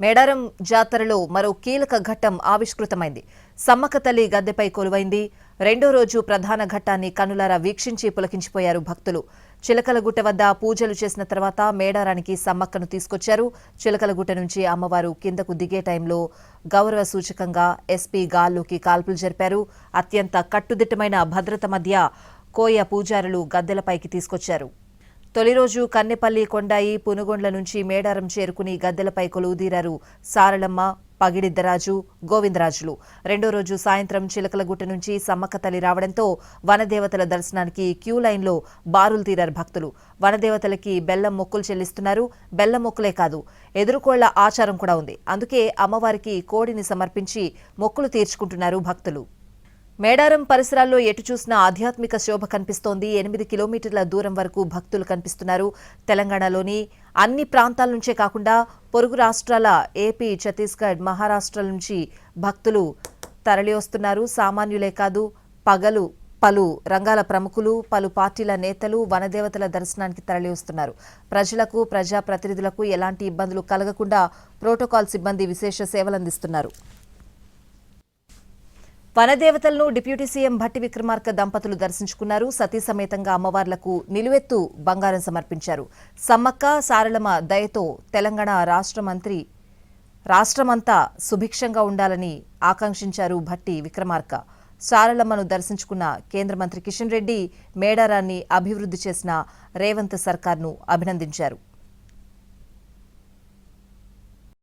మేడారం జాతరలో మరో కీలక ఘట్టం ఆవిష్కృతమైంది. సమ్మక్క తల్లి గద్దెపై కొలువైంది. రెండో రోజు ప్రధాన ఘట్టాన్ని కన్నులారా వీక్షించి పులకించిపోయారు భక్తులు. చిలకలగుట్ట వద్ద పూజలు చేసిన తర్వాత మేడారానికి సమ్మక్కను తీసుకొచ్చారు. చిలకలగుట్ట నుంచి అమ్మవారు కిందకు దిగే టైంలో గౌరవ సూచకంగా ఎస్పీ గాల్లోకి కాల్పులు జరిపారు. అత్యంత కట్టుదిట్టమైన భద్రత మధ్య కోయ పూజారులు గద్దెలపైకి తీసుకొచ్చారు. తొలి రోజు కన్నెపల్లి, కొండాయి, పునుగొండ్ల నుంచి మేడారం చేరుకుని గద్దెలపై కొలువుదీరారు సారళమ్మ, పగిడిద్దరాజు, గోవిందరాజులు. రెండో రోజు సాయంత్రం చిలకలగుట్ట నుంచి సమ్మక్క తల్లి రావడంతో వనదేవతల దర్శనానికి క్యూ లైన్లో బారులు తీరారు భక్తులు. వనదేవతలకి బెల్లం మొక్కులు చెల్లిస్తున్నారు. బెల్లం మొక్కులే కాదు, ఎదురుకోళ్ల ఆచారం కూడా ఉంది. అందుకే అమ్మవారికి కోడిని సమర్పించి మొక్కులు తీర్చుకుంటున్నారు భక్తులు. మేడారం పరిసరాల్లో ఎటు చూసినా ఆధ్యాత్మిక శోభ కనిపిస్తోంది. 8 కిలోమీటర్ల దూరం వరకు భక్తులు కనిపిస్తున్నారు. తెలంగాణలోని అన్ని ప్రాంతాల నుంచే కాకుండా పొరుగు రాష్ట్రాల ఏపీ, ఛత్తీస్గఢ్, మహారాష్ట్ర నుంచి భక్తులు తరలివస్తున్నారు. సామాన్యులే కాదు, పలు రంగాల ప్రముఖులు, పలు పార్టీల నేతలు వనదేవతల దర్శనానికి తరలివస్తున్నారు. ప్రజలకు, ప్రజాప్రతినిధులకు ఎలాంటి ఇబ్బందులు కలగకుండా ప్రోటోకాల్ సిబ్బంది విశేష సేవలందిస్తున్నారు. వనదేవతలను డిప్యూటీ సీఎం భట్టి విక్రమార్క దంపతులు దర్శించుకున్నారు. సతీ సమేతంగా అమ్మవార్లకు నిలువెత్తు బంగారం సమర్పించారు. సమ్మక్క సారళమ్మ దయతో తెలంగాణ రాష్ట్రమంతా సుభిక్షంగా ఉండాలని ఆకాంక్షించారు భట్టి విక్రమార్క. సారళమ్మను దర్శించుకున్న కేంద్ర మంత్రి కిషన్ రెడ్డి మేడారాన్ని అభివృద్ధి చేసిన రేవంత్ సర్కార్ను అభినందించారు.